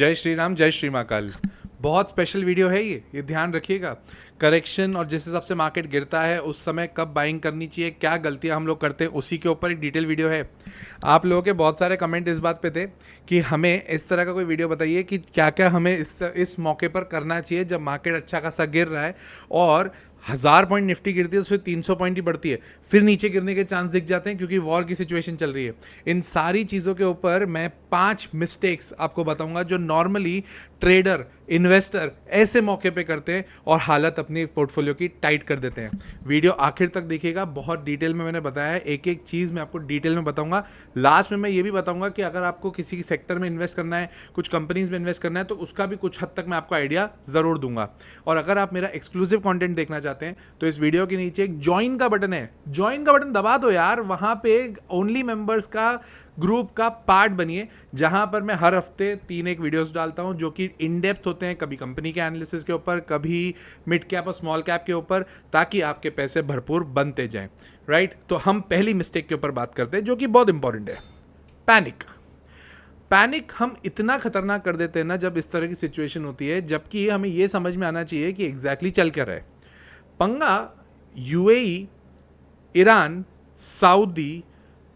जय श्री राम, जय श्री महाकाल। बहुत स्पेशल वीडियो है ये ध्यान रखिएगा। करेक्शन और जिस हिसाब से मार्केट गिरता है उस समय कब बाइंग करनी चाहिए, क्या गलतियां हम लोग करते हैं, उसी के ऊपर एक डिटेल वीडियो है। आप लोगों के बहुत सारे कमेंट इस बात पे थे कि हमें इस तरह का कोई वीडियो बताइए कि क्या क्या हमें इस मौके पर करना चाहिए जब मार्केट अच्छा खासा गिर रहा है और 1000 पॉइंट निफ्टी गिरती है तो फिर 300 पॉइंट ही बढ़ती है, फिर नीचे गिरने के चांस दिख जाते हैं क्योंकि वॉर की सिचुएशन चल रही है। इन सारी चीज़ों के ऊपर मैं 5 मिस्टेक्स आपको बताऊंगा जो नॉर्मली ट्रेडर, इन्वेस्टर ऐसे मौके पे करते हैं और हालत अपनी पोर्टफोलियो की टाइट कर देते हैं। वीडियो आखिर तक देखिएगा, बहुत डिटेल में मैंने बताया है, एक एक चीज़ मैं आपको डिटेल में बताऊंगा। लास्ट में मैं ये भी बताऊंगा कि अगर आपको किसी सेक्टर में इन्वेस्ट करना है, कुछ कंपनीज में इन्वेस्ट करना है, तो उसका भी कुछ हद तक मैं आपको आइडिया ज़रूर दूंगा। और अगर आप मेरा एक्सक्लूसिव कंटेंट देखना चाहते हैं तो इस वीडियो के नीचे एक ज्वाइन का बटन है, ज्वाइन का बटन दबा दो यार। वहां पे ओनली मेंबर्स का ग्रुप का पार्ट बनिए, जहां पर मैं हर हफ्ते 3 वीडियोस डालता हूं जो कि इन डेप्थ होते हैं, कभी कंपनी के एनालिसिस के ऊपर, कभी मिड कैप और स्मॉल कैप के ऊपर, ताकि आपके पैसे भरपूर बनते जाएं। राइट, तो हम पहली मिस्टेक के ऊपर बात करते हैं जो कि बहुत इंपॉर्टेंट है। पैनिक हम इतना खतरनाक कर देते हैं ना जब इस तरह की सिचुएशन होती है, जबकि हमें यह समझ में आना चाहिए कि एग्जैक्टली चल क्या रहा है। पंगा UAE, Iran, Saudi,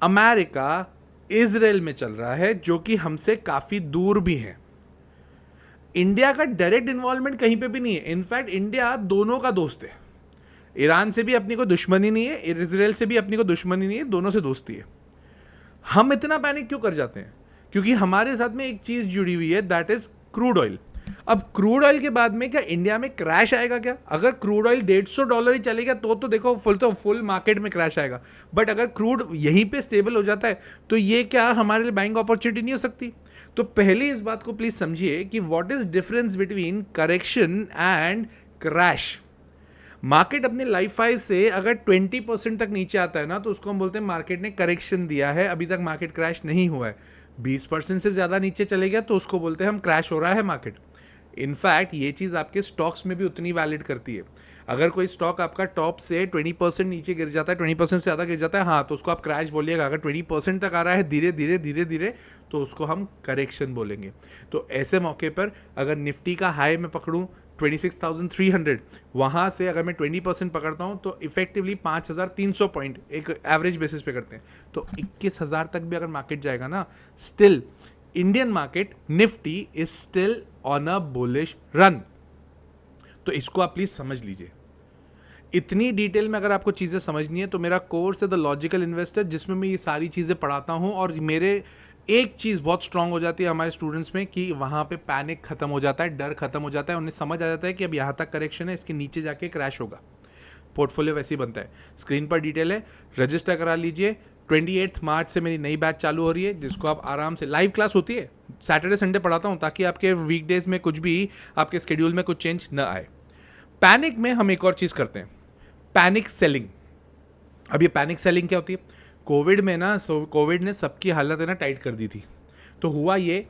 America, Israel में चल रहा है, जो कि हमसे काफ़ी दूर भी है। इंडिया का डायरेक्ट इन्वॉल्वमेंट कहीं पे भी नहीं है। इनफैक्ट इंडिया दोनों का दोस्त है। ईरान से भी अपनी को दुश्मनी नहीं है, इजराइल से भी अपनी को दुश्मनी नहीं है, दोनों से दोस्ती है। हम इतना पैनिक क्यों कर जाते हैं? क्योंकि हमारे साथ में एक चीज़ जुड़ी हुई है, दैट इज क्रूड ऑयल। अब क्रूड ऑयल के बाद में क्या इंडिया में क्रैश आएगा क्या? अगर क्रूड ऑयल $150 ही चलेगा तो देखो फुल मार्केट में क्रैश आएगा। बट अगर क्रूड यहीं पे स्टेबल हो जाता है तो ये क्या हमारे लिए बाइंग अपॉर्चुनिटी नहीं हो सकती? तो पहले इस बात को प्लीज समझिए कि what is difference between correction and crash. Market अपने लाइफ हाई से अगर 20% तक नीचे आता है ना तो उसको हम बोलते हैं मार्केट ने करेक्शन दिया है, अभी तक मार्केट क्रैश नहीं हुआ है। 20% से ज़्यादा नीचे चले गया तो उसको बोलते हैं हम क्रैश हो रहा है मार्केट। इनफैक्ट ये चीज़ आपके स्टॉक्स में भी उतनी वैलिड करती है। अगर कोई स्टॉक आपका टॉप से 20% नीचे गिर जाता है, 20% से ज़्यादा गिर जाता है, हाँ तो उसको आप क्रैश बोलिएगा। अगर 20% तक आ रहा है धीरे धीरे धीरे धीरे तो उसको हम करेक्शन बोलेंगे। तो ऐसे मौके पर अगर निफ्टी का हाई में पकड़ूँ 26,300, वहाँ से अगर मैं 20% पकड़ता हूँ तो इफेक्टिवली 5,300 पॉइंट एक एवरेज बेसिस पे करते हैं, तो 21,000 तक भी अगर मार्केट जाएगा ना, still Indian market Nifty is still on a bullish run. तो इसको आप प्लीज समझ लीजिए। इतनी डिटेल में अगर आपको चीज़ें समझनी है तो मेरा कोर्स है द लॉजिकल इन्वेस्टर, जिसमें मैं ये सारी चीज़ें पढ़ाता हूँ। और मेरे एक चीज़ बहुत स्ट्रांग हो जाती है हमारे स्टूडेंट्स में कि वहाँ पे पैनिक खत्म हो जाता है, डर खत्म हो जाता है, उन्हें समझ आ जाता है कि अब यहाँ तक करेक्शन है, इसके नीचे जाके क्रैश होगा। पोर्टफोलियो वैसे ही बनता है। स्क्रीन पर डिटेल है, रजिस्टर करा लीजिए। 28 मार्च से मेरी नई बैच चालू हो रही है, जिसको आप आराम से, लाइव क्लास होती है, सैटरडे संडे पढ़ाता हूँ ताकि आपके वीकडेज में कुछ भी आपके स्केड्यूल में कुछ चेंज न आए। पैनिक में हम एक और चीज़ करते हैं, पैनिक सेलिंग। अब ये पैनिक सेलिंग क्या होती है? कोविड में ना, कोविड ने सबकी हालत है ना टाइट कर दी थी। तो हुआ ये,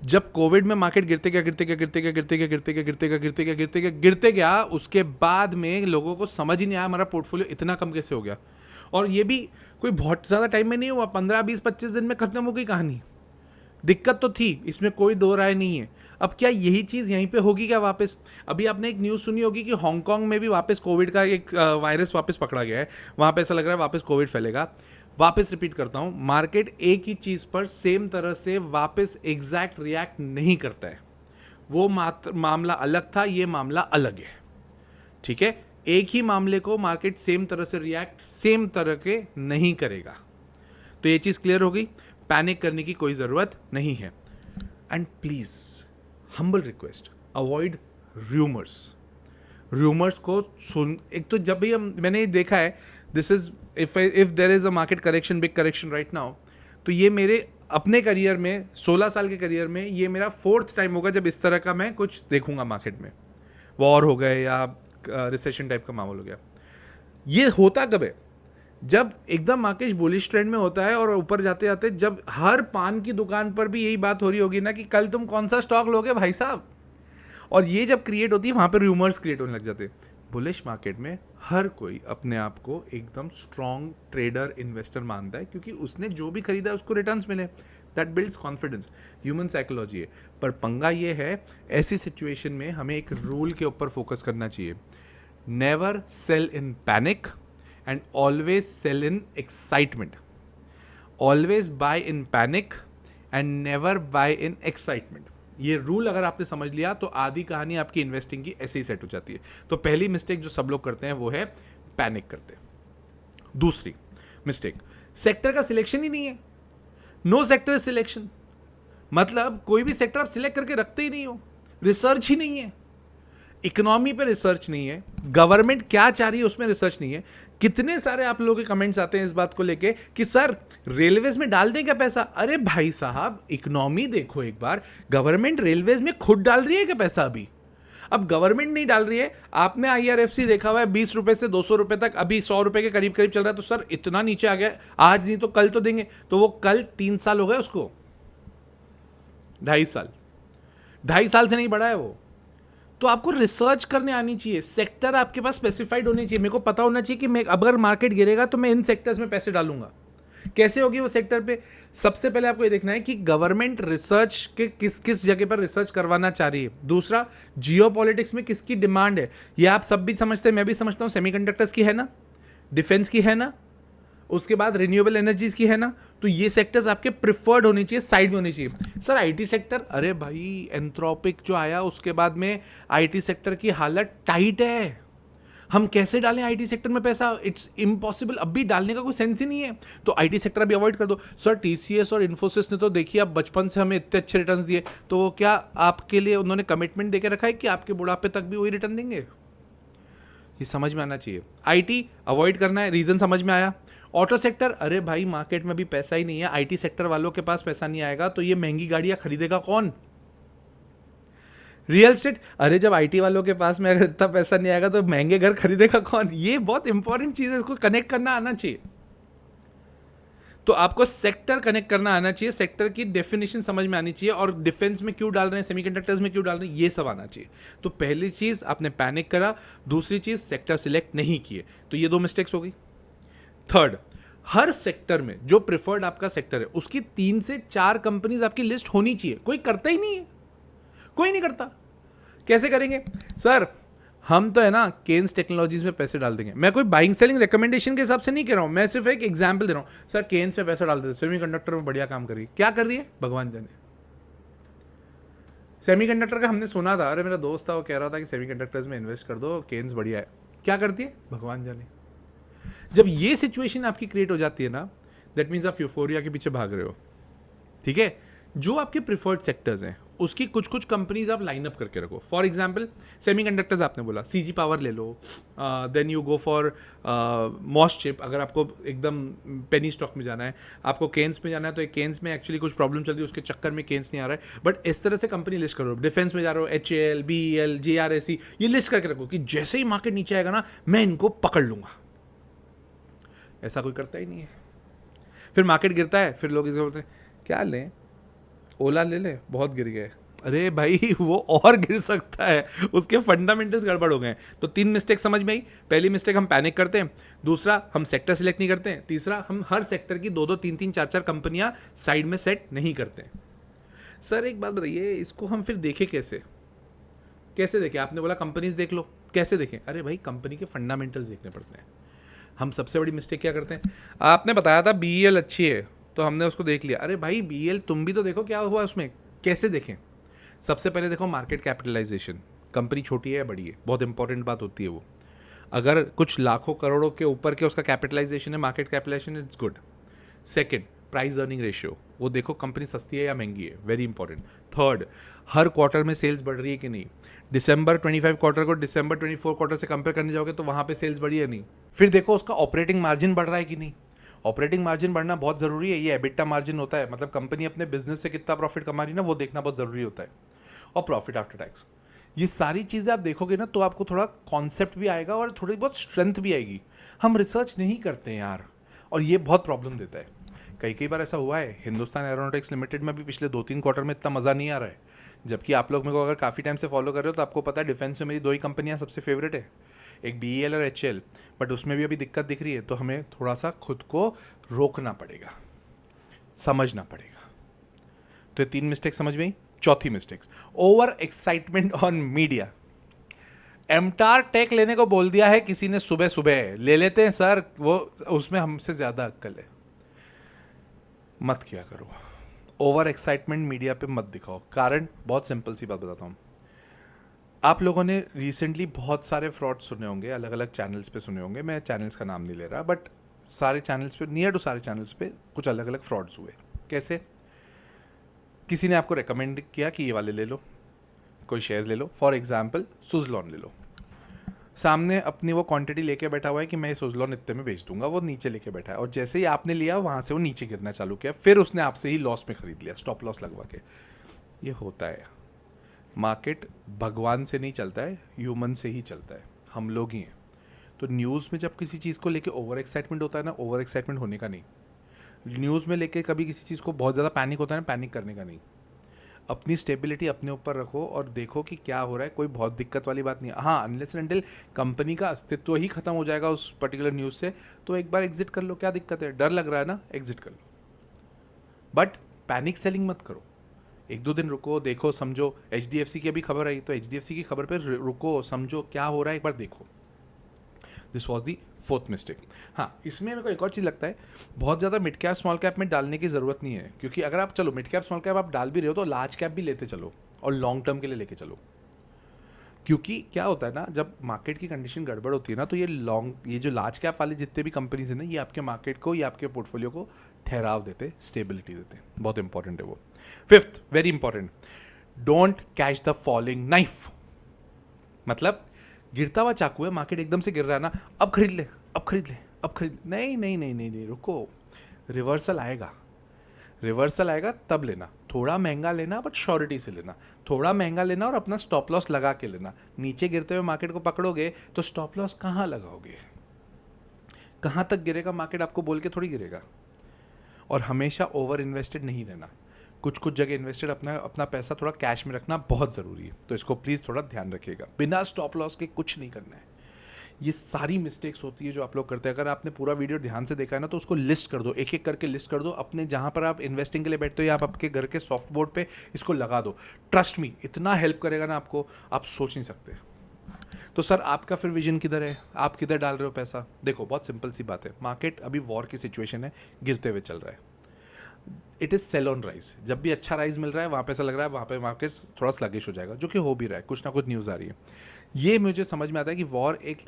जब कोविड में मार्केट गिरते गया, उसके बाद में लोगों को समझ ही नहीं आया हमारा पोर्टफोलियो इतना कम कैसे हो गया। और ये भी कोई बहुत ज़्यादा टाइम में नहीं हुआ, 15, 20, 25 दिन में खत्म हो गई कहानी। दिक्कत तो थी, इसमें कोई दो राय नहीं है। अब क्या यही चीज़ यहीं पे होगी क्या वापस? अभी आपने एक न्यूज़ सुनी होगी कि हांगकांग में भी वापस कोविड का एक वायरस वापस पकड़ा गया है। वहाँ पे ऐसा लग रहा है वापस कोविड फैलेगा। वापस रिपीट करता हूँ, मार्केट एक ही चीज़ पर सेम तरह से वापस एग्जैक्ट रिएक्ट नहीं करता है। वो मामला अलग था, ये मामला अलग है। ठीक है, एक ही मामले को मार्केट सेम तरह से रिएक्ट सेम तरह के नहीं करेगा। तो ये चीज़ क्लियर हो गई, पैनिक करने की कोई ज़रूरत नहीं है। And please, humble request, avoid rumours को सुन। एक तो जब भी मैंने देखा है, this is if there is a market correction, big correction right now, तो ये मेरे अपने करियर में 16 साल के करियर में ये मेरा 4th टाइम होगा जब इस तरह का मैं कुछ देखूंगा मार्केट में। वॉर हो गए या रिसेशन टाइप का माहौल हो गया। ये होता कब है? जब एकदम मार्केट बुलिश ट्रेंड में होता है और ऊपर जाते जाते जब हर पान की दुकान पर भी यही बात हो रही होगी ना कि कल तुम कौन सा स्टॉक लोगे भाई साहब। और ये जब क्रिएट होती है वहाँ पे रूमर्स क्रिएट होने लग जाते हैं। बुलिश मार्केट में हर कोई अपने आप को एकदम स्ट्रॉन्ग ट्रेडर, इन्वेस्टर मानता है, क्योंकि उसने जो भी खरीदा उसको रिटर्न्स मिले। That builds confidence, human psychology है। पर पंगा ये है, ऐसी सिचुएशन में हमें एक रूल के ऊपर फोकस करना चाहिए, never sell in panic and always sell in excitement. Always buy in panic and never buy in excitement. ये रूल अगर आपने समझ लिया तो आधी कहानी आपकी इन्वेस्टिंग की ऐसे ही सेट हो जाती है। तो पहली मिस्टेक जो सब लोग करते हैं वो है पैनिक करते हैं। दूसरी मिस्टेक, सेक्टर का सिलेक्शन ही नहीं है। नो सेक्टर सिलेक्शन, मतलब कोई भी सेक्टर आप सिलेक्ट करके रखते ही नहीं हो, रिसर्च ही नहीं है, इकोनॉमी पे रिसर्च नहीं है, गवर्नमेंट क्या चाह रही है उसमें रिसर्च नहीं है। कितने सारे आप लोगों के कमेंट्स आते हैं इस बात को लेके कि सर रेलवेज में डाल दें क्या पैसा। अरे भाई साहब, इकोनॉमी देखो एक बार, गवर्नमेंट रेलवेज में खुद डाल रही है क्या पैसा अभी? अब गवर्नमेंट नहीं डाल रही है, आपने IRFC देखा हुआ है 20 रुपए से 200 रुपए तक, अभी 100 रुपए के करीब करीब चल रहा है। तो सर इतना नीचे आ गया, आज नहीं तो कल तो देंगे। तो वो कल 3 साल हो गए उसको, 2.5 साल से नहीं बढ़ा है वो। तो आपको रिसर्च करने आनी चाहिए, सेक्टर आपके पास स्पेसिफाइड होनी चाहिए। मेरे को पता होना चाहिए कि मैं अगर मार्केट गिरेगा तो मैं इन सेक्टर्स में पैसे डालूंगा। कैसे होगी वो सेक्टर पे? सबसे पहले आपको ये देखना है कि गवर्नमेंट रिसर्च के किस किस जगह पर रिसर्च करवाना चाह रही है। दूसरा, जियोपॉलिटिक्स में किसकी डिमांड है। ये आप सब भी समझते हैं, मैं भी समझता हूँ। सेमीकंडक्टर्स की है ना, डिफेंस की है ना, उसके बाद रिन्यूएबल एनर्जीज की है ना। तो ये सेक्टर्स आपके प्रिफर्ड होनी चाहिए, साइड में होनी चाहिए। सर IT सेक्टर, अरे भाई एंथ्रोपिक जो आया उसके बाद में IT सेक्टर की हालत टाइट है। हम कैसे डालें IT सेक्टर में पैसा? It's impossible. अभी डालने का कोई सेंस ही नहीं है। तो IT सेक्टर अभी अवॉइड कर दो। सर TCS और इन्फोसिस ने तो देखिए आप बचपन से हमें इतने अच्छे रिटर्न दिए, तो क्या आपके लिए उन्होंने कमिटमेंट देके रखा है कि आपके बुढ़ापे तक भी वही रिटर्न देंगे? ये समझ में आना चाहिए। IT अवॉइड करना है, रीजन समझ में आया। ऑटो सेक्टर, अरे भाई मार्केट में भी पैसा ही नहीं है, IT सेक्टर वालों के पास पैसा नहीं आएगा तो ये महंगी गाड़ियां खरीदेगा कौन? रियल एस्टेट, अरे जब IT वालों के पास में अगर इतना पैसा नहीं आएगा तो महंगे घर खरीदेगा कौन? ये बहुत इंपॉर्टेंट चीज है, इसको कनेक्ट करना आना चाहिए। तो आपको सेक्टर कनेक्ट करना आना चाहिए, सेक्टर की डेफिनेशन समझ में आनी चाहिए, और डिफेंस में क्यों डाल रहे हैं, सेमीकंडक्टर्स में क्यों डाल रहे हैं, ये सब आना चाहिए। तो पहली चीज आपने पैनिक करा, दूसरी चीज सेक्टर सिलेक्ट नहीं किए, तो ये 2 मिस्टेक्स हो गई। थर्ड, हर सेक्टर में जो प्रिफर्ड आपका सेक्टर है उसकी 3 से 4 कंपनीज आपकी लिस्ट होनी चाहिए। कोई करता ही नहीं है, कोई नहीं करता। कैसे करेंगे सर? हम तो है ना केन्स टेक्नोलॉजीज में पैसे डाल देंगे। मैं कोई बाइंग सेलिंग रिकमेंडेशन के हिसाब से नहीं कह रहा हूं, मैं सिर्फ एक एग्जांपल दे रहा हूं। सर केन्स में पैसा डाल देते, सेमीकंडक्टर में बढ़िया काम कर रही है। क्या कर रही है भगवान जाने। सेमीकंडक्टर का हमने सुना था, अरे मेरा दोस्त था वो कह रहा था कि सेमीकंडक्टर्स में इन्वेस्ट कर दो, केन्स बढ़िया है। क्या करती है भगवान जाने। जब ये सिचुएशन आपकी क्रिएट हो जाती है ना, दैट मीन्स आप यूफोरिया के पीछे भाग रहे हो। ठीक है, जो आपके प्रिफर्ड सेक्टर्स हैं उसकी कुछ कुछ कंपनीज आप लाइन अप करके रखो। फॉर एग्जांपल सेमीकंडक्टर्स आपने बोला, CG पावर ले लो, देन यू गो फॉर मॉसचिप। अगर आपको एकदम पेनी स्टॉक में जाना है, आपको केन्स में जाना है, तो एक केन्स में एक्चुअली कुछ प्रॉब्लम चल रही है, उसके चक्कर में केन्स नहीं आ रहा है। बट इस तरह से कंपनी लिस्ट करो। डिफेंस में जा रहे हो, HAL, BEL, JRSE, ये लिस्ट करके रखो कि जैसे ही मार्केट नीचे आएगा ना मैं इनको पकड़ लूंगा। ऐसा कोई करता ही नहीं है। फिर मार्केट गिरता है, फिर लोग इसको बोलते हैं क्या लें, ओला ले ले, बहुत गिर गए। अरे भाई वो और गिर सकता है, उसके फंडामेंटल्स गड़बड़ हो गए। तो 3 मिस्टेक समझ में आई। पहली मिस्टेक, हम पैनिक करते हैं। दूसरा, हम सेक्टर सिलेक्ट नहीं करते हैं। तीसरा, हम हर सेक्टर की 2-2, 3-3, 4-4 कंपनियां साइड में सेट नहीं करते हैं। सर एक बात बताइए, इसको हम फिर देखें कैसे? कैसे देखें? आपने बोला कंपनीज देख लो, कैसे देखें? अरे भाई कंपनी के फंडामेंटल्स देखने पड़ते हैं। हम सबसे बड़ी मिस्टेक क्या करते हैं, आपने बताया था BEL अच्छी है तो हमने उसको देख लिया। अरे भाई BEL तुम भी तो देखो क्या हुआ उसमें। कैसे देखें? सबसे पहले देखो मार्केट कैपिटलाइजेशन, कंपनी छोटी है या बड़ी है, बहुत इंपॉर्टेंट बात होती है वो। अगर कुछ लाखों करोड़ों के ऊपर के उसका कैपिटलाइजेशन है, market capitalisation, it's good. Second, price earning ratio, वो देखो कंपनी सस्ती है या महंगी है, वेरी इंपॉर्टेंट। थर्ड, हर क्वार्टर में सेल्स बढ़ रही है कि नहीं। दिसंबर 25 क्वार्टर को दिसंबर 24 क्वार्टर से कंपेयर करने जाओगे तो वहाँ पे सेल्स बढ़ी है नहीं। फिर देखो उसका ऑपरेटिंग मार्जिन बढ़ रहा है कि नहीं। ऑपरेटिंग मार्जिन बढ़ना बहुत ज़रूरी है। ये एबिटा मार्जिन होता है, मतलब कंपनी अपने बिजनेस से कितना प्रॉफिट कमा रही है ना, वो देखना बहुत ज़रूरी होता है। और प्रॉफिट आफ्टर टैक्स, ये सारी चीज़ें आप देखोगे ना तो आपको थोड़ा कॉन्सेप्ट भी आएगा और थोड़ी बहुत स्ट्रेंथ भी आएगी। हम रिसर्च नहीं करते हैं यार, और ये बहुत प्रॉब्लम देता है। कई बार ऐसा हुआ है, हिंदुस्तान एरोनॉटिक्स लिमिटेड में भी पिछले 2-3 क्वार्टर में इतना मज़ा नहीं आ रहा है। जबकि आप लोग मेरे को अगर काफ़ी टाइम से फॉलो कर रहे हो तो आपको पता है डिफेंस में मेरी 2 ही कंपनियां सबसे फेवरेट है, एक BEL और HAL। बट उसमें भी अभी दिक्कत दिख रही है, तो हमें थोड़ा सा खुद को रोकना पड़ेगा, समझना पड़ेगा। तो ये 3 मिस्टेक समझ में आई। चौथी mistake, over excitement on media. एमटार टेक लेने को बोल दिया है किसी ने, सुबह सुबह ले लेते हैं सर, वो उसमें हमसे ज़्यादा अक्ल है। मत किया करो, ओवर एक्साइटमेंट मीडिया पे मत दिखाओ। कारण बहुत सिंपल सी बात बताता हूँ। आप लोगों ने रिसेंटली बहुत सारे फ्रॉड सुने होंगे, अलग अलग चैनल्स पे सुने होंगे, मैं चैनल्स का नाम नहीं ले रहा, बट सारे चैनल्स पे, नियर टू सारे चैनल्स पे कुछ अलग अलग फ्रॉड्स हुए। कैसे? किसी ने आपको रेकमेंड किया कि ये वाले ले लो, कोई शेयर ले लो, फॉर एग्जांपल सुज़लॉन ले लो। सामने अपनी वो क्वांटिटी लेके बैठा हुआ है कि मैं सुज़लॉन इतने में बेच दूंगा, वो नीचे लेके बैठा है, और जैसे ही आपने लिया वहाँ से वो नीचे गिरना चालू किया, फिर उसने आपसे ही लॉस में खरीद लिया, स्टॉप लॉस लगवा के। ये होता है। मार्केट भगवान से नहीं चलता है, ह्यूमन से ही चलता है, हम लोग ही हैं। तो न्यूज़ में जब किसी चीज़ को लेके ओवर एक्साइटमेंट होता है ना, ओवर एक्साइटमेंट होने का नहीं। न्यूज़ में लेके कभी किसी चीज़ को बहुत ज़्यादा पैनिक होता है ना, पैनिक करने का नहीं। अपनी स्टेबिलिटी अपने ऊपर रखो और देखो कि क्या हो रहा है, कोई बहुत दिक्कत वाली बात नहीं है। हाँ, अनलेस एंड अनटिल कंपनी का अस्तित्व ही खत्म हो जाएगा उस पर्टिकुलर न्यूज़ से, तो एक बार एग्जिट कर लो, क्या दिक्कत है? डर लग रहा है ना, एग्जिट कर लो, बट पैनिक सेलिंग मत करो। 1-2 दिन रुको, देखो, समझो। HDFC की अभी खबर आई, तो HDFC की खबर पर रुको, समझो क्या हो रहा है, एक बार देखो। This was the 4th mistake. हाँ, इसमें मेरे को एक और चीज़ लगता है, बहुत ज़्यादा मिड कैप स्मॉल कैप में डालने की ज़रूरत नहीं है, क्योंकि अगर आप चलो मिड कैप स्मॉल कैप आप डाल भी रहे हो तो लार्ज कैप भी लेते चलो और लॉन्ग टर्म के लिए लेके चलो। क्योंकि क्या होता है ना, जब मार्केट की कंडीशन गड़बड़ होती है ना, तो ये जो लार्ज कैप वाले जितने भी कंपनीज हैं ना, ये आपके मार्केट को, ये आपके पोर्टफोलियो को ठहराव देते, स्टेबिलिटी देते हैं। बहुत इंपॉर्टेंट है वो। 5th, very important, don't catch the falling knife. मतलब गिरता हुआ चाकू है, मार्केट एकदम से गिर रहा है ना, अब खरीद ले, अब खरीद ले, अब खरीद ले। नहीं नहीं नहीं नहीं नहीं, रुको, रिवर्सल आएगा, रिवर्सल आएगा तब लेना। थोड़ा महंगा लेना बट श्योरिटी से लेना, थोड़ा महंगा लेना और अपना स्टॉप लॉस लगा के लेना। नीचे गिरते हुए मार्केट को पकड़ोगे तो स्टॉप लॉस कहाँ लगाओगे? कहाँ तक गिरेगा मार्केट आपको बोल के थोड़ी गिरेगा। और हमेशा ओवर इन्वेस्टेड नहीं रहना, कुछ कुछ जगह इन्वेस्टेड, अपना पैसा थोड़ा कैश में रखना बहुत ज़रूरी है, तो इसको प्लीज़ थोड़ा ध्यान रखिएगा। बिना स्टॉप लॉस के कुछ नहीं करना है। ये सारी मिस्टेक्स होती है जो आप लोग करते हैं। अगर आपने पूरा वीडियो ध्यान से देखा है ना, तो उसको लिस्ट कर दो, एक एक करके लिस्ट कर दो अपने, जहाँ पर आप इन्वेस्टिंग के लिए बैठते हो या आप आपके घर के सॉफ्ट बोर्ड पे इसको लगा दो। ट्रस्ट मी, इतना हेल्प करेगा ना आपको, आप सोच नहीं सकते। तो सर आपका फिर विजन किधर है, आप किधर डाल रहे हो पैसा? देखो, बहुत सिंपल सी बात है, मार्केट अभी वॉर की सिचुएशन है, गिरते हुए चल रहा है। It is sale on rise. जब भी अच्छा राइज मिल रहा है वहाँ पे ऐसा लग रहा है वहाँ पे मार्केट थोड़ा स्लगिश हो जाएगा, जो कि हो भी रहा है, कुछ ना कुछ न्यूज़ आ रही है। ये मुझे समझ में आता है कि वॉर एक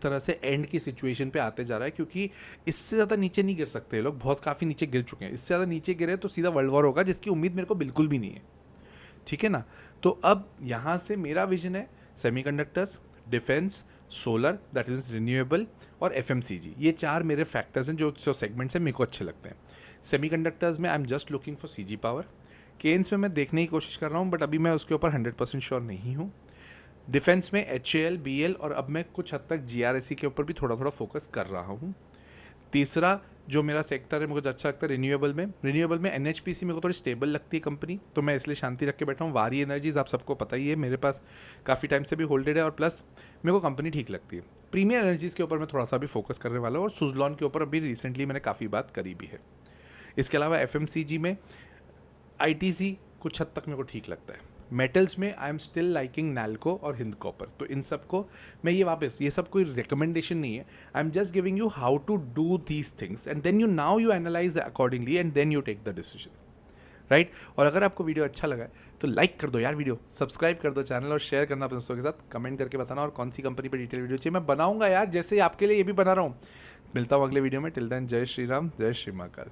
तरह से एंड की सिचुएशन पे आते जा रहा है, क्योंकि इससे ज़्यादा नीचे नहीं गिर सकते ये लोग, बहुत काफ़ी नीचे गिर चुके हैं। इससे ज़्यादा नीचे गिरे तो सीधा वर्ल्ड वॉर होगा, जिसकी उम्मीद मेरे को बिल्कुल भी नहीं है। ठीक है ना? तो अब यहाँ से मेरा विजन है semiconductors, defence, solar, that is renewable, और FMCG। ये 4 मेरे फैक्टर्स हैं जो सेगमेंट्स हैं मेरे को अच्छे लगते हैं। सेमीकंडक्टर्स में I am just looking for CG power. Kaynes में मैं देखने की कोशिश कर रहा हूँ, बट अभी मैं उसके ऊपर 100% श्योर नहीं हूँ। डिफेंस में HAL, BL, और अब मैं कुछ हद तक GRSE के ऊपर भी थोड़ा थोड़ा फोकस कर रहा हूँ। तीसरा जो मेरा सेक्टर है मुझे अच्छा लगता है रिन्यूएबल में NHPC मेरे को थोड़ी स्टेबल लगती है कंपनी, तो मैं इसलिए शांति रख के बैठा हूँ। वारी एनर्जीज आप सबको पता ही है, मेरे पास काफ़ी टाइम से भी होल्डेड है, और प्लस मेरे को कंपनी ठीक लगती है। प्रीमियर एनर्जीज़ के ऊपर मैं थोड़ा सा भी फोकस करने वाला हूँ, और सुज़लॉन के ऊपर अभी रिसेंटली मैंने काफ़ी बात करी भी है। इसके अलावा FMCG में ITC कुछ हद तक मेरे को ठीक लगता है। मेटल्स में I am still liking NALCO और हिंद कॉपर। तो इन सब को मैं ये सब कोई रिकमेंडेशन नहीं है, I am just giving you how to do these things, and then you analyse accordingly, and then you take the decision, right. और अगर आपको वीडियो अच्छा लगा है तो लाइक कर दो यार वीडियो, सब्सक्राइब कर दो चैनल, और शेयर करना अपने दोस्तों के साथ। कमेंट करके बताना और कौन सी कंपनी पे डिटेल वीडियो चाहिए, मैं बनाऊंगा यार, जैसे आपके लिए ये भी बना रहा हूँ। मिलता हूँ अगले वीडियो में। टिल देन, जय श्री राम, जय श्री महाकाल।